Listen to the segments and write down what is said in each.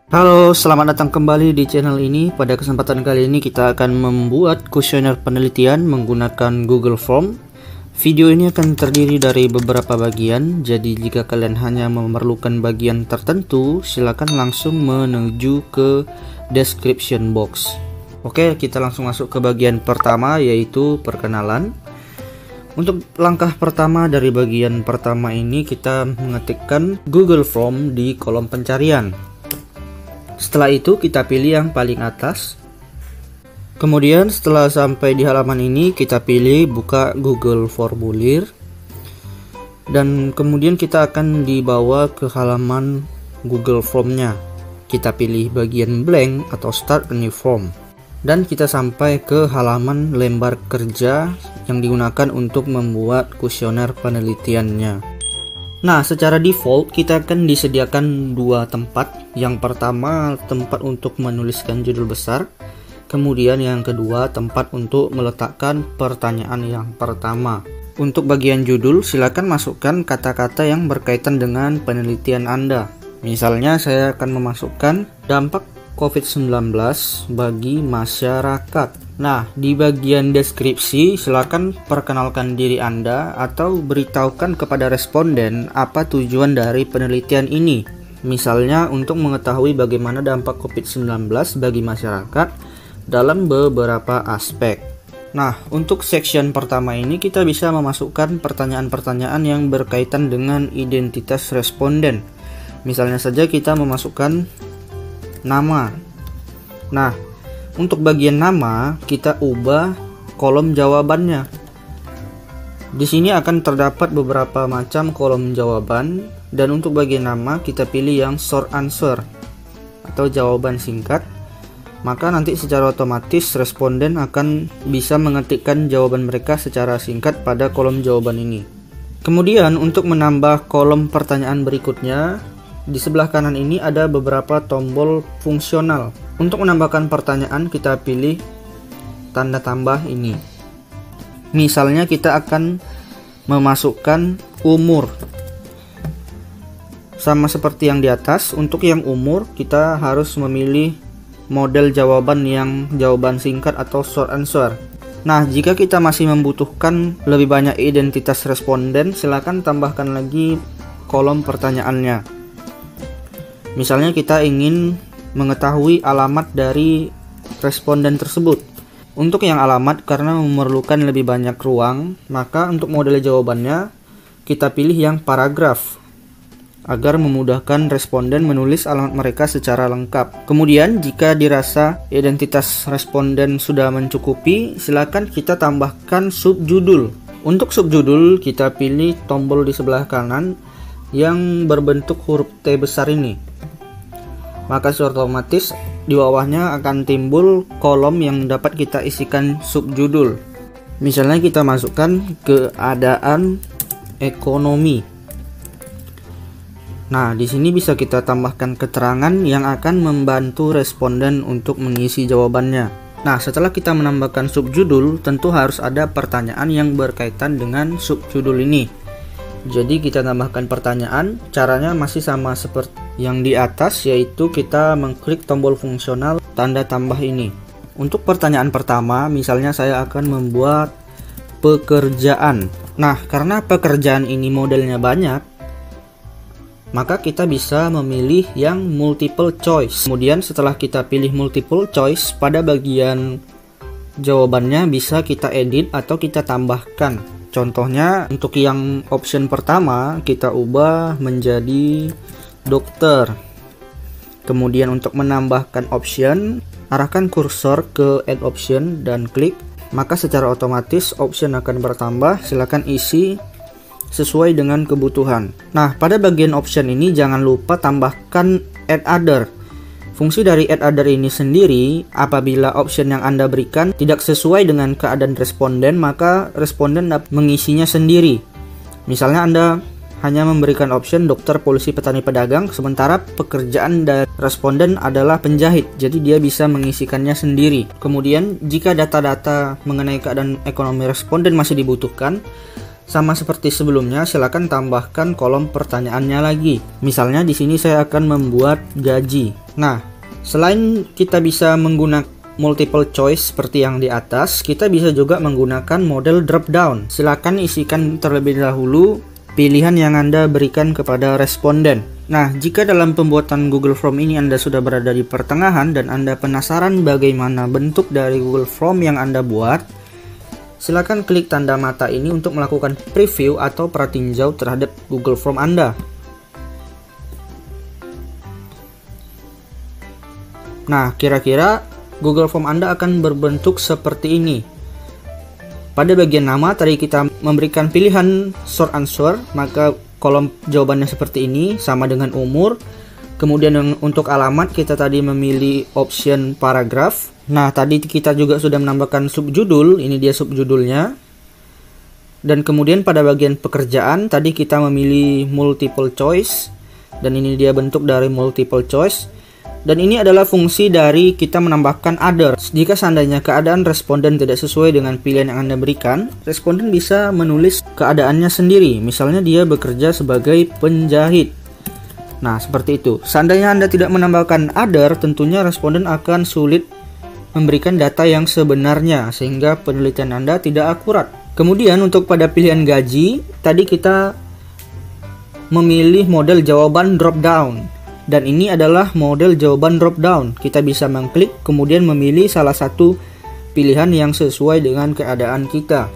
Halo, selamat datang kembali di channel ini. Pada kesempatan kali ini kita akan membuat kuesioner penelitian menggunakan Google Form. Video ini akan terdiri dari beberapa bagian, jadi jika kalian hanya memerlukan bagian tertentu, silakan langsung menuju ke description box. Oke, kita langsung masuk ke bagian pertama, yaitu perkenalan. Untuk langkah pertama dari bagian pertama ini, kita mengetikkan Google Form di kolom pencarian. Setelah itu kita pilih yang paling atas. Kemudian setelah sampai di halaman ini, kita pilih buka Google Formulir. Dan kemudian kita akan dibawa ke halaman Google Formnya. Kita pilih bagian blank atau Start a New Form. Dan kita sampai ke halaman lembar kerja yang digunakan untuk membuat kuesioner penelitiannya. Nah, secara default kita akan disediakan dua tempat. Yang pertama, tempat untuk menuliskan judul besar. Kemudian yang kedua, tempat untuk meletakkan pertanyaan yang pertama. Untuk bagian judul, silakan masukkan kata-kata yang berkaitan dengan penelitian Anda. Misalnya saya akan memasukkan dampak COVID-19 bagi masyarakat. Nah, di bagian deskripsi silakan perkenalkan diri Anda atau beritahukan kepada responden apa tujuan dari penelitian ini. Misalnya untuk mengetahui bagaimana dampak COVID-19 bagi masyarakat dalam beberapa aspek. Nah, untuk section pertama ini kita bisa memasukkan pertanyaan-pertanyaan yang berkaitan dengan identitas responden. Misalnya saja kita memasukkan nama. Nah, untuk bagian nama kita ubah kolom jawabannya. Di sini akan terdapat beberapa macam kolom jawaban, dan untuk bagian nama kita pilih yang short answer atau jawaban singkat. Maka nanti secara otomatis responden akan bisa mengetikkan jawaban mereka secara singkat pada kolom jawaban ini. Kemudian untuk menambah kolom pertanyaan berikutnya, di sebelah kanan ini ada beberapa tombol fungsional. Untuk menambahkan pertanyaan kita pilih tanda tambah ini. Misalnya kita akan memasukkan umur. Sama seperti yang di atas, untuk yang umur kita harus memilih model jawaban yang jawaban singkat atau short answer. Nah, jika kita masih membutuhkan lebih banyak identitas responden, silakan tambahkan lagi kolom pertanyaannya. Misalnya kita ingin mengetahui alamat dari responden tersebut. Untuk yang alamat, karena memerlukan lebih banyak ruang, maka untuk model jawabannya kita pilih yang paragraf agar memudahkan responden menulis alamat mereka secara lengkap. Kemudian jika dirasa identitas responden sudah mencukupi, silakan kita tambahkan subjudul. Untuk subjudul kita pilih tombol di sebelah kanan yang berbentuk huruf T besar ini. Maka secara otomatis di bawahnya akan timbul kolom yang dapat kita isikan subjudul. Misalnya kita masukkan keadaan ekonomi. Nah, di sini bisa kita tambahkan keterangan yang akan membantu responden untuk mengisi jawabannya. Nah, setelah kita menambahkan subjudul, tentu harus ada pertanyaan yang berkaitan dengan subjudul ini. Jadi kita tambahkan pertanyaan, caranya masih sama seperti yang di atas, yaitu kita mengklik tombol fungsional tanda tambah ini. Untuk pertanyaan pertama, misalnya saya akan membuat pekerjaan. Nah, karena pekerjaan ini modelnya banyak, maka kita bisa memilih yang multiple choice. Kemudian setelah kita pilih multiple choice, pada bagian jawabannya bisa kita edit atau kita tambahkan. Contohnya untuk yang option pertama kita ubah menjadi dokter. Kemudian untuk menambahkan option, arahkan kursor ke add option dan klik. Maka secara otomatis option akan bertambah. Silakan isi sesuai dengan kebutuhan. Nah, pada bagian option ini jangan lupa tambahkan add other. Fungsi dari add other ini sendiri, apabila option yang Anda berikan tidak sesuai dengan keadaan responden, maka responden dapat mengisinya sendiri. Misalnya Anda hanya memberikan option dokter, polisi, petani, pedagang, sementara pekerjaan dari responden adalah penjahit, jadi dia bisa mengisikannya sendiri. Kemudian jika data-data mengenai keadaan ekonomi responden masih dibutuhkan, sama seperti sebelumnya, silakan tambahkan kolom pertanyaannya lagi. Misalnya di sini saya akan membuat gaji. Nah, selain kita bisa menggunakan multiple choice seperti yang di atas, kita bisa juga menggunakan model drop down. Silakan isikan terlebih dahulu pilihan yang Anda berikan kepada responden. Nah, jika dalam pembuatan Google Form ini Anda sudah berada di pertengahan dan Anda penasaran bagaimana bentuk dari Google Form yang Anda buat, silakan klik tanda mata ini untuk melakukan preview atau pratinjau terhadap Google Form Anda. Nah, kira-kira Google Form Anda akan berbentuk seperti ini. Pada bagian nama tadi kita memberikan pilihan short answer, maka kolom jawabannya seperti ini, sama dengan umur. Kemudian untuk alamat kita tadi memilih option paragraf. Nah, tadi kita juga sudah menambahkan subjudul, ini dia subjudulnya. Dan kemudian pada bagian pekerjaan tadi kita memilih multiple choice, dan ini dia bentuk dari multiple choice. Dan ini adalah fungsi dari kita menambahkan other. Jika seandainya keadaan responden tidak sesuai dengan pilihan yang Anda berikan, responden bisa menulis keadaannya sendiri. Misalnya dia bekerja sebagai penjahit. Nah, seperti itu. Seandainya Anda tidak menambahkan other, tentunya responden akan sulit memberikan data yang sebenarnya, sehingga penelitian Anda tidak akurat. Kemudian untuk pada pilihan gaji, tadi kita memilih model jawaban drop down. Dan ini adalah model jawaban drop down. Kita bisa mengklik kemudian memilih salah satu pilihan yang sesuai dengan keadaan kita.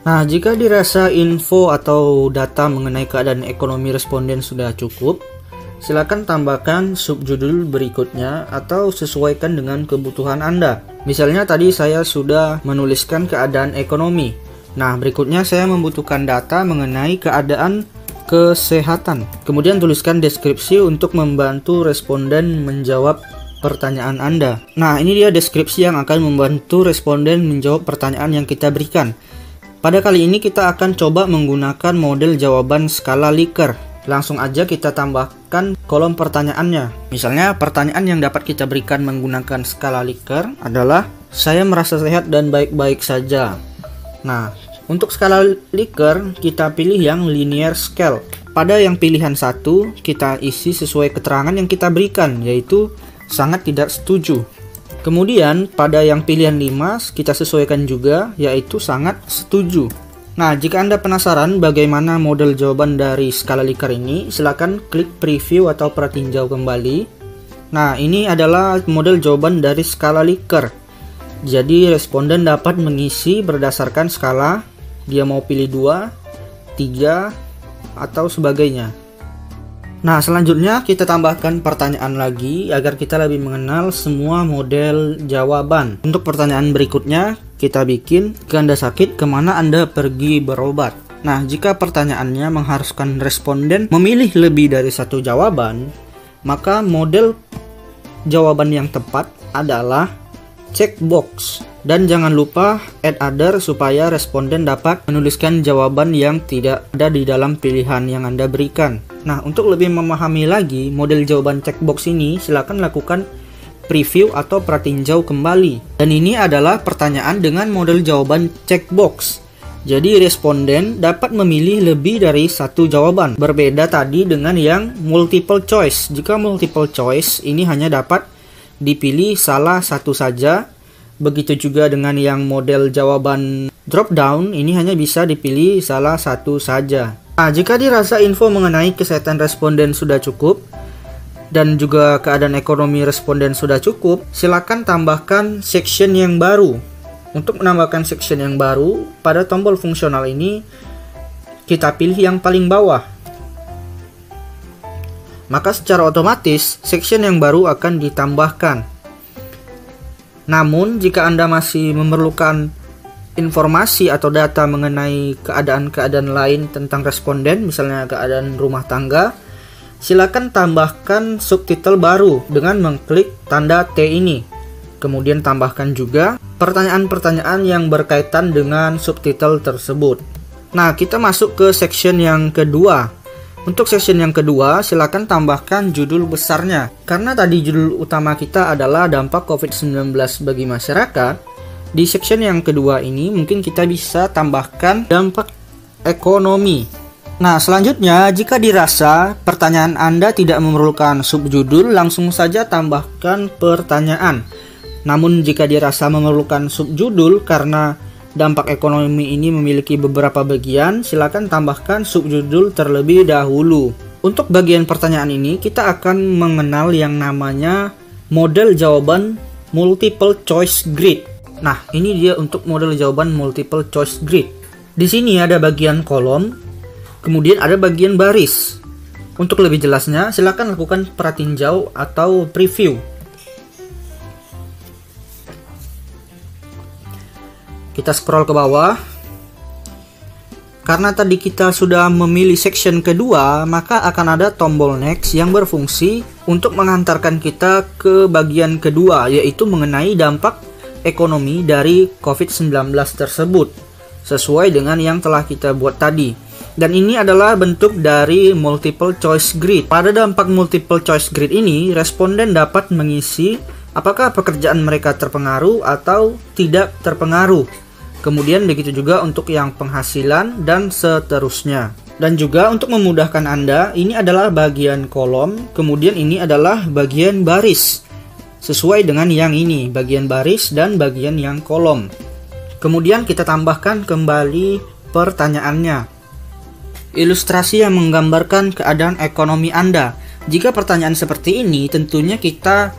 Nah, jika dirasa info atau data mengenai keadaan ekonomi responden sudah cukup, silakan tambahkan subjudul berikutnya atau sesuaikan dengan kebutuhan Anda. Misalnya tadi saya sudah menuliskan keadaan ekonomi. Nah, berikutnya saya membutuhkan data mengenai keadaan kesehatan. Kemudian tuliskan deskripsi untuk membantu responden menjawab pertanyaan Anda. Nah, ini dia deskripsi yang akan membantu responden menjawab pertanyaan yang kita berikan. Pada kali ini kita akan coba menggunakan model jawaban skala Likert. Langsung aja kita tambahkan kolom pertanyaannya. Misalnya pertanyaan yang dapat kita berikan menggunakan skala Likert adalah, saya merasa sehat dan baik-baik saja. Nah, untuk skala Likert, kita pilih yang linear scale. Pada yang pilihan 1, kita isi sesuai keterangan yang kita berikan, yaitu sangat tidak setuju. Kemudian, pada yang pilihan 5, kita sesuaikan juga, yaitu sangat setuju. Nah, jika Anda penasaran bagaimana model jawaban dari skala Likert ini, silakan klik preview atau pratinjau kembali. Nah, ini adalah model jawaban dari skala Likert. Jadi, responden dapat mengisi berdasarkan skala. Dia mau pilih 2, 3, atau sebagainya. Nah, selanjutnya kita tambahkan pertanyaan lagi agar kita lebih mengenal semua model jawaban. Untuk pertanyaan berikutnya, kita bikin, jika Anda sakit, kemana Anda pergi berobat? Nah, jika pertanyaannya mengharuskan responden memilih lebih dari satu jawaban, maka model jawaban yang tepat adalah checkbox. Dan jangan lupa add other supaya responden dapat menuliskan jawaban yang tidak ada di dalam pilihan yang Anda berikan. Nah, untuk lebih memahami lagi model jawaban checkbox ini, silakan lakukan preview atau pratinjau kembali. Dan ini adalah pertanyaan dengan model jawaban checkbox. Jadi responden dapat memilih lebih dari satu jawaban. Berbeda tadi dengan yang multiple choice. Jika multiple choice ini hanya dapat dipilih salah satu saja. Begitu juga dengan yang model jawaban drop down, ini hanya bisa dipilih salah satu saja. Nah, jika dirasa info mengenai kesehatan responden sudah cukup dan juga keadaan ekonomi responden sudah cukup, silakan tambahkan section yang baru. Untuk menambahkan section yang baru, pada tombol fungsional ini kita pilih yang paling bawah. Maka secara otomatis section yang baru akan ditambahkan. Namun, jika Anda masih memerlukan informasi atau data mengenai keadaan-keadaan lain tentang responden, misalnya keadaan rumah tangga, silakan tambahkan subtitle baru dengan mengklik tanda T ini. Kemudian tambahkan juga pertanyaan-pertanyaan yang berkaitan dengan subtitle tersebut. Nah, kita masuk ke section yang kedua. Untuk section yang kedua, silakan tambahkan judul besarnya. Karena tadi judul utama kita adalah dampak COVID-19 bagi masyarakat, di section yang kedua ini mungkin kita bisa tambahkan dampak ekonomi. Nah, selanjutnya jika dirasa pertanyaan Anda tidak memerlukan subjudul, langsung saja tambahkan pertanyaan. Namun jika dirasa memerlukan subjudul karena dampak ekonomi ini memiliki beberapa bagian, silakan tambahkan subjudul terlebih dahulu. Untuk bagian pertanyaan ini, kita akan mengenal yang namanya model jawaban multiple choice grid. Nah, ini dia untuk model jawaban multiple choice grid. Di sini ada bagian kolom, kemudian ada bagian baris. Untuk lebih jelasnya, silakan lakukan pratinjau atau preview. Kita scroll ke bawah. Karena tadi kita sudah memilih section kedua, maka akan ada tombol next yang berfungsi untuk mengantarkan kita ke bagian kedua, yaitu mengenai dampak ekonomi dari COVID-19 tersebut, sesuai dengan yang telah kita buat tadi. Dan ini adalah bentuk dari multiple choice grid. Pada dampak multiple choice grid ini, responden dapat mengisi apakah pekerjaan mereka terpengaruh atau tidak terpengaruh. Kemudian begitu juga untuk yang penghasilan dan seterusnya. Dan juga untuk memudahkan Anda, ini adalah bagian kolom, kemudian ini adalah bagian baris. Sesuai dengan yang ini, bagian baris dan bagian yang kolom. Kemudian kita tambahkan kembali pertanyaannya. Ilustrasi yang menggambarkan keadaan ekonomi Anda. Jika pertanyaan seperti ini, tentunya kita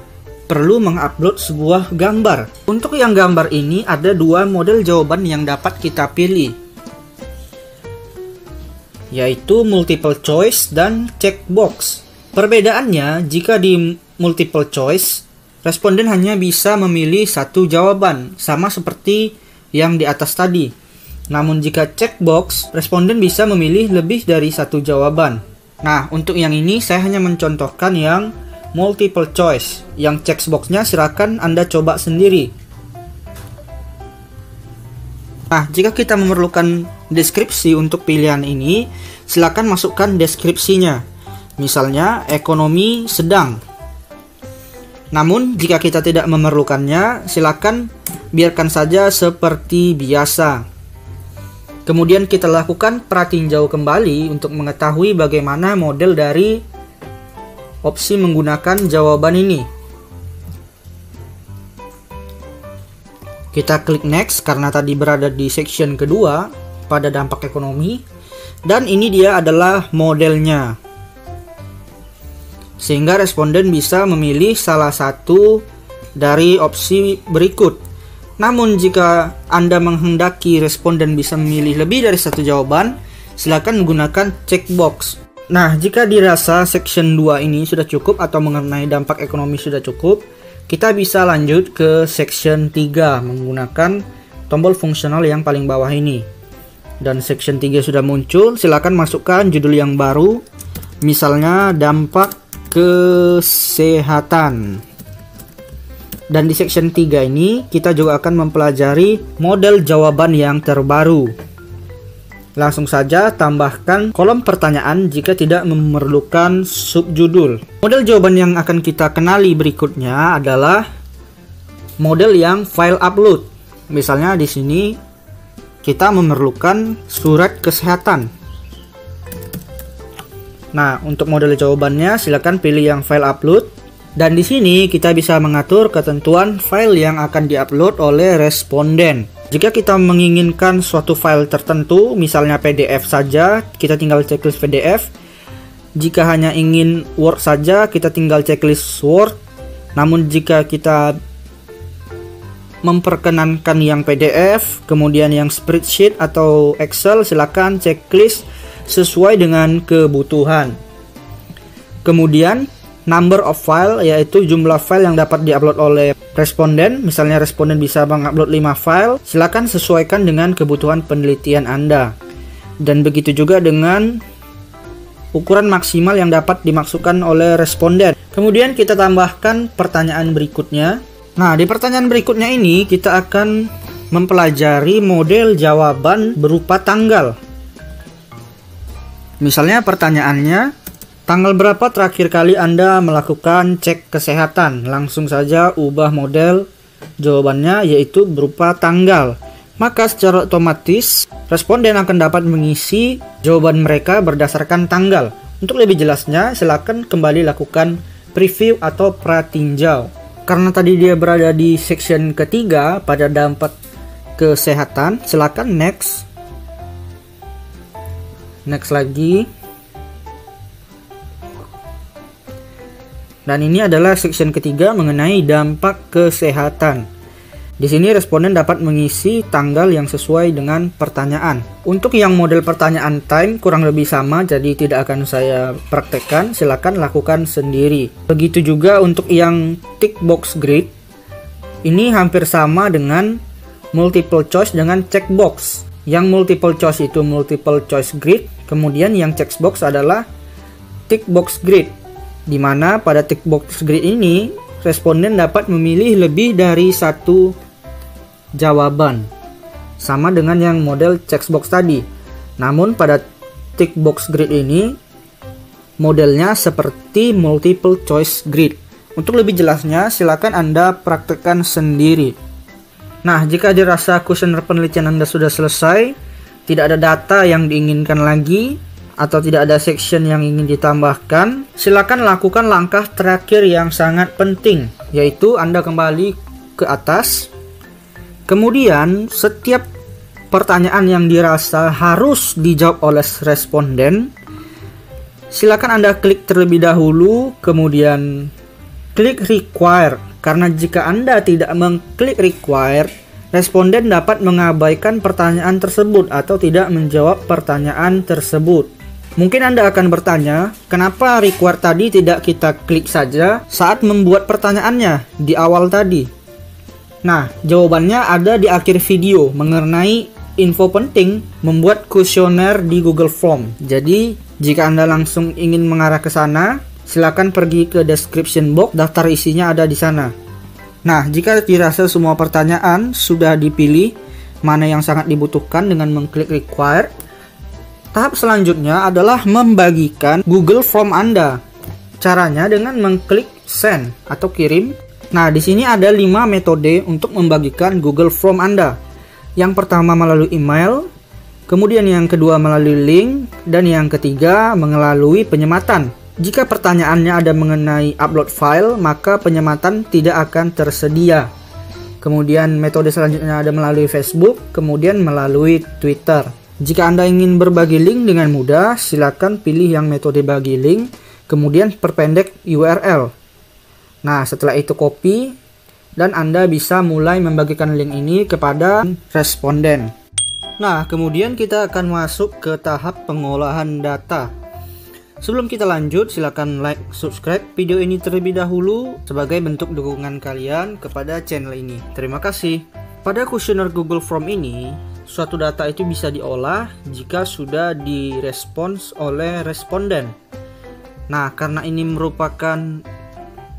perlu mengupload sebuah gambar. Untuk yang gambar ini ada dua model jawaban yang dapat kita pilih, yaitu multiple choice dan checkbox. Perbedaannya, jika di multiple choice, responden hanya bisa memilih satu jawaban, sama seperti yang di atas tadi. Namun jika checkbox, responden bisa memilih lebih dari satu jawaban. Nah, untuk yang ini saya hanya mencontohkan yang multiple choice. Yang checkboxnya silakan Anda coba sendiri. Nah, jika kita memerlukan deskripsi untuk pilihan ini, silakan masukkan deskripsinya. Misalnya, ekonomi sedang. Namun, jika kita tidak memerlukannya, silakan biarkan saja seperti biasa. Kemudian kita lakukan pratinjau kembali untuk mengetahui bagaimana model dari opsi menggunakan jawaban ini. Kita klik next karena tadi berada di section kedua pada dampak ekonomi, dan ini dia adalah modelnya. Sehingga responden bisa memilih salah satu dari opsi berikut. Namun jika Anda menghendaki responden bisa memilih lebih dari satu jawaban, silakan menggunakan checkbox. Nah, jika dirasa section 2 ini sudah cukup atau mengenai dampak ekonomi sudah cukup, kita bisa lanjut ke section 3 menggunakan tombol fungsional yang paling bawah ini. Dan section 3 sudah muncul, silakan masukkan judul yang baru, misalnya dampak kesehatan. Dan di section 3 ini kita juga akan mempelajari model jawaban yang terbaru. Langsung saja tambahkan kolom pertanyaan jika tidak memerlukan subjudul. Model jawaban yang akan kita kenali berikutnya adalah model yang file upload. Misalnya di sini kita memerlukan surat kesehatan. Nah, untuk model jawabannya silakan pilih yang file upload. Dan di sini kita bisa mengatur ketentuan file yang akan diupload oleh responden. Jika kita menginginkan suatu file tertentu, misalnya PDF saja, kita tinggal checklist PDF. Jika hanya ingin Word saja, kita tinggal checklist Word. Namun jika kita memperkenankan yang PDF, kemudian yang spreadsheet atau Excel, silakan checklist sesuai dengan kebutuhan. Kemudian number of file, yaitu jumlah file yang dapat diupload oleh responden. Misalnya responden bisa mengupload 5 file, silakan sesuaikan dengan kebutuhan penelitian Anda. Dan begitu juga dengan ukuran maksimal yang dapat dimasukkan oleh responden. Kemudian kita tambahkan pertanyaan berikutnya. Nah, di pertanyaan berikutnya ini kita akan mempelajari model jawaban berupa tanggal. Misalnya pertanyaannya, tanggal berapa terakhir kali Anda melakukan cek kesehatan? Langsung saja ubah model jawabannya, yaitu berupa tanggal. maka secara otomatis responden akan dapat mengisi jawaban mereka berdasarkan tanggal. Untuk lebih jelasnya, silakan kembali lakukan preview atau pratinjau. Karena tadi dia berada di section ketiga pada dampak kesehatan, silakan next. Next lagi. Dan ini adalah section ketiga mengenai dampak kesehatan. Di sini responden dapat mengisi tanggal yang sesuai dengan pertanyaan. Untuk yang model pertanyaan time kurang lebih sama, jadi tidak akan saya praktekkan, silakan lakukan sendiri. Begitu juga untuk yang tick box grid. Ini hampir sama dengan multiple choice dengan checkbox. Yang multiple choice itu multiple choice grid, kemudian yang checkbox adalah tick box grid. Di mana pada tick box grid ini responden dapat memilih lebih dari satu jawaban, sama dengan yang model checkbox tadi. Namun pada tick box grid ini modelnya seperti multiple choice grid. Untuk lebih jelasnya silakan Anda praktekkan sendiri. Nah, jika dirasa kuesioner penelitian Anda sudah selesai, tidak ada data yang diinginkan lagi, atau tidak ada section yang ingin ditambahkan, silakan lakukan langkah terakhir yang sangat penting, yaitu Anda kembali ke atas. Kemudian setiap pertanyaan yang dirasa harus dijawab oleh responden, silakan Anda klik terlebih dahulu, kemudian klik require. Karena jika Anda tidak mengklik require, responden dapat mengabaikan pertanyaan tersebut atau tidak menjawab pertanyaan tersebut. Mungkin Anda akan bertanya, kenapa require tadi tidak kita klik saja saat membuat pertanyaannya di awal tadi? Nah, jawabannya ada di akhir video mengenai info penting membuat kuesioner di Google Form. Jadi, jika Anda langsung ingin mengarah ke sana, silakan pergi ke description box, daftar isinya ada di sana. Nah, jika dirasa semua pertanyaan sudah dipilih mana yang sangat dibutuhkan dengan mengklik require, tahap selanjutnya adalah membagikan Google Form Anda. Caranya dengan mengklik send atau kirim. Nah, di sini ada 5 metode untuk membagikan Google Form Anda. Yang pertama melalui email, kemudian yang kedua melalui link, dan yang ketiga melalui penyematan. Jika pertanyaannya ada mengenai upload file, maka penyematan tidak akan tersedia. Kemudian metode selanjutnya ada melalui Facebook, kemudian melalui Twitter. Jika Anda ingin berbagi link dengan mudah, silakan pilih yang metode bagi link, kemudian perpendek URL. Nah, setelah itu copy, dan Anda bisa mulai membagikan link ini kepada responden. Nah, kemudian kita akan masuk ke tahap pengolahan data. Sebelum kita lanjut, silakan like, subscribe video ini terlebih dahulu sebagai bentuk dukungan kalian kepada channel ini. Terima kasih. Pada kuesioner Google Form ini, suatu data itu bisa diolah jika sudah direspons oleh responden. Nah, karena ini merupakan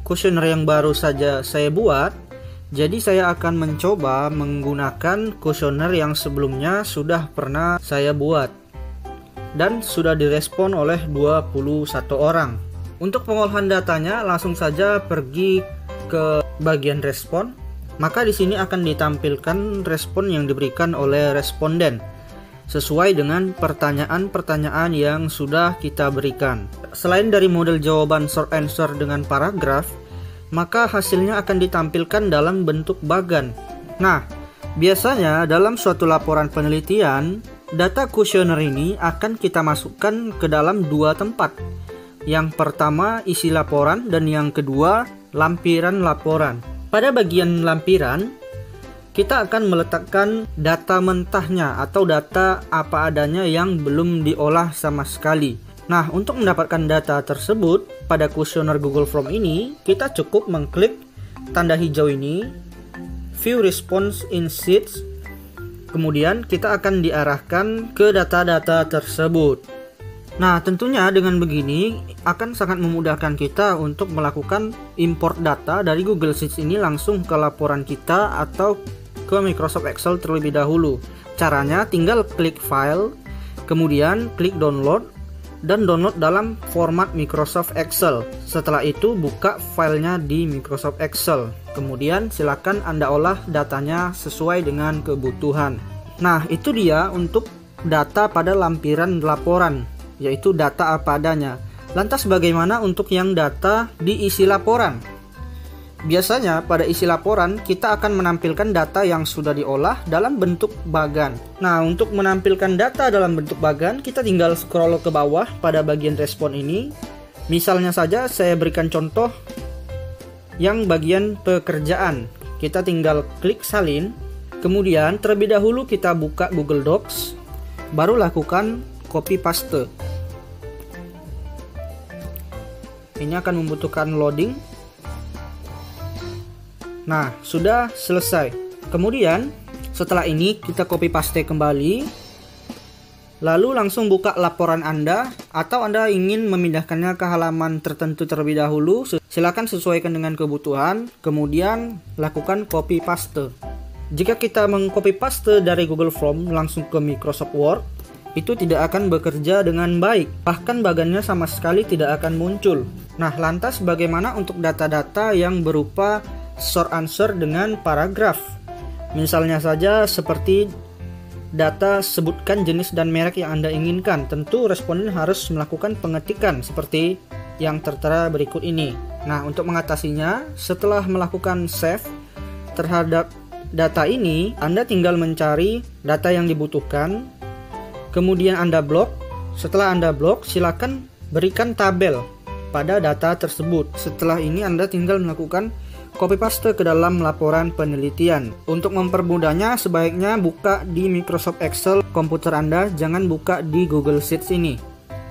kuesioner yang baru saja saya buat, jadi saya akan mencoba menggunakan kuesioner yang sebelumnya sudah pernah saya buat dan sudah direspon oleh 21 orang. Untuk pengolahan datanya, langsung saja pergi ke bagian respon. Maka di sini akan ditampilkan respon yang diberikan oleh responden sesuai dengan pertanyaan-pertanyaan yang sudah kita berikan. Selain dari model jawaban short answer dengan paragraf, maka hasilnya akan ditampilkan dalam bentuk bagan. Nah, biasanya dalam suatu laporan penelitian, data kuesioner ini akan kita masukkan ke dalam 2 tempat. Yang pertama isi laporan dan yang kedua lampiran laporan. Pada bagian lampiran, kita akan meletakkan data mentahnya atau data apa adanya yang belum diolah sama sekali. Nah, untuk mendapatkan data tersebut pada kuesioner Google Form ini, kita cukup mengklik tanda hijau ini, View Response in Sheets. Kemudian kita akan diarahkan ke data-data tersebut. Nah, tentunya dengan begini akan sangat memudahkan kita untuk melakukan import data dari Google Sheets ini langsung ke laporan kita atau ke Microsoft Excel terlebih dahulu. Caranya tinggal klik file, kemudian klik download, dan download dalam format Microsoft Excel. Setelah itu buka filenya di Microsoft Excel. Kemudian silakan Anda olah datanya sesuai dengan kebutuhan. Nah, itu dia untuk data pada lampiran laporan, yaitu data apa adanya. Lantas bagaimana untuk yang data di isi laporan? Biasanya pada isi laporan kita akan menampilkan data yang sudah diolah dalam bentuk bagan. Nah, untuk menampilkan data dalam bentuk bagan, kita tinggal scroll ke bawah pada bagian respon ini. Misalnya saja saya berikan contoh yang bagian pekerjaan. Kita tinggal klik salin, kemudian terlebih dahulu kita buka Google Docs, baru lakukan copy paste. Ini akan membutuhkan loading. Nah, sudah selesai. Kemudian setelah ini kita copy paste kembali, lalu langsung buka laporan Anda, atau Anda ingin memindahkannya ke halaman tertentu terlebih dahulu, silakan sesuaikan dengan kebutuhan, kemudian lakukan copy paste. Jika kita meng-copy paste dari Google Form langsung ke Microsoft Word, itu tidak akan bekerja dengan baik, bahkan bagannya sama sekali tidak akan muncul. Nah, lantas bagaimana untuk data-data yang berupa short answer dengan paragraf? Misalnya saja seperti data sebutkan jenis dan merek yang Anda inginkan. Tentu responden harus melakukan pengetikan seperti yang tertera berikut ini. Nah, untuk mengatasinya, setelah melakukan save terhadap data ini, Anda tinggal mencari data yang dibutuhkan, kemudian Anda blok. Setelah Anda blok, silakan berikan tabel pada data tersebut. Setelah ini Anda tinggal melakukan copy paste ke dalam laporan penelitian. Untuk mempermudahnya, sebaiknya buka di Microsoft Excel komputer Anda, jangan buka di Google Sheets ini.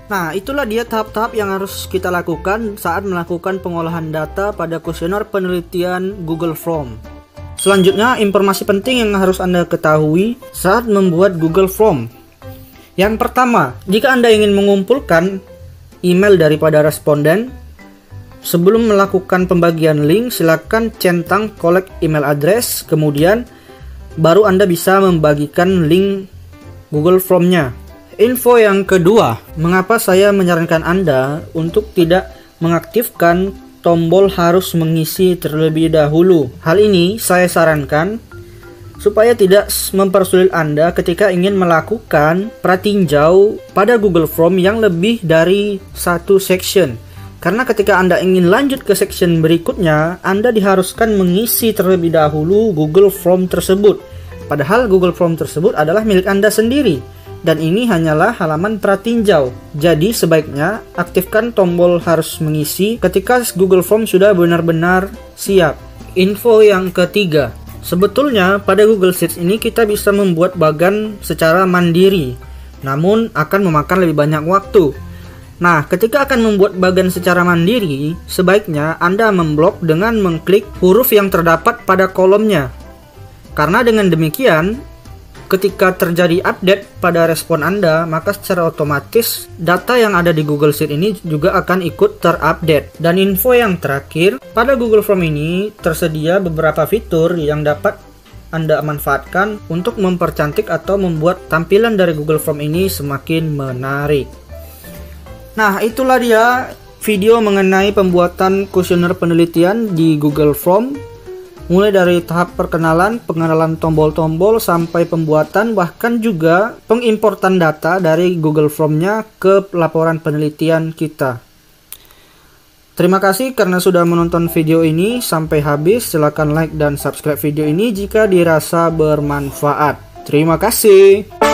Nah, itulah dia tahap-tahap yang harus kita lakukan saat melakukan pengolahan data pada kuesioner penelitian Google Form. Selanjutnya, informasi penting yang harus Anda ketahui saat membuat Google Form. Yang pertama, jika Anda ingin mengumpulkan email daripada responden, sebelum melakukan pembagian link, silakan centang collect email address, kemudian baru Anda bisa membagikan link Google Form-nya. Info yang kedua, mengapa saya menyarankan Anda untuk tidak mengaktifkan tombol harus mengisi terlebih dahulu. Hal ini saya sarankan supaya tidak mempersulit Anda ketika ingin melakukan pratinjau pada Google Form yang lebih dari satu section. Karena ketika Anda ingin lanjut ke section berikutnya, Anda diharuskan mengisi terlebih dahulu Google Form tersebut. Padahal Google Form tersebut adalah milik Anda sendiri, dan ini hanyalah halaman pratinjau. Jadi sebaiknya aktifkan tombol harus mengisi ketika Google Form sudah benar-benar siap. Info yang ketiga, sebetulnya pada Google Sheets ini kita bisa membuat bagan secara mandiri, namun akan memakan lebih banyak waktu. Nah, ketika akan membuat bagan secara mandiri, sebaiknya Anda memblok dengan mengklik huruf yang terdapat pada kolomnya. Karena dengan demikian, ketika terjadi update pada respon Anda, maka secara otomatis data yang ada di Google Sheet ini juga akan ikut terupdate. Dan info yang terakhir, pada Google Form ini tersedia beberapa fitur yang dapat Anda manfaatkan untuk mempercantik atau membuat tampilan dari Google Form ini semakin menarik. Nah, itulah dia video mengenai pembuatan kuesioner penelitian di Google Form. Mulai dari tahap perkenalan, pengenalan tombol-tombol, sampai pembuatan, bahkan juga pengimportan data dari Google Form-nya ke laporan penelitian kita. Terima kasih karena sudah menonton video ini sampai habis. Silakan like dan subscribe video ini jika dirasa bermanfaat. Terima kasih.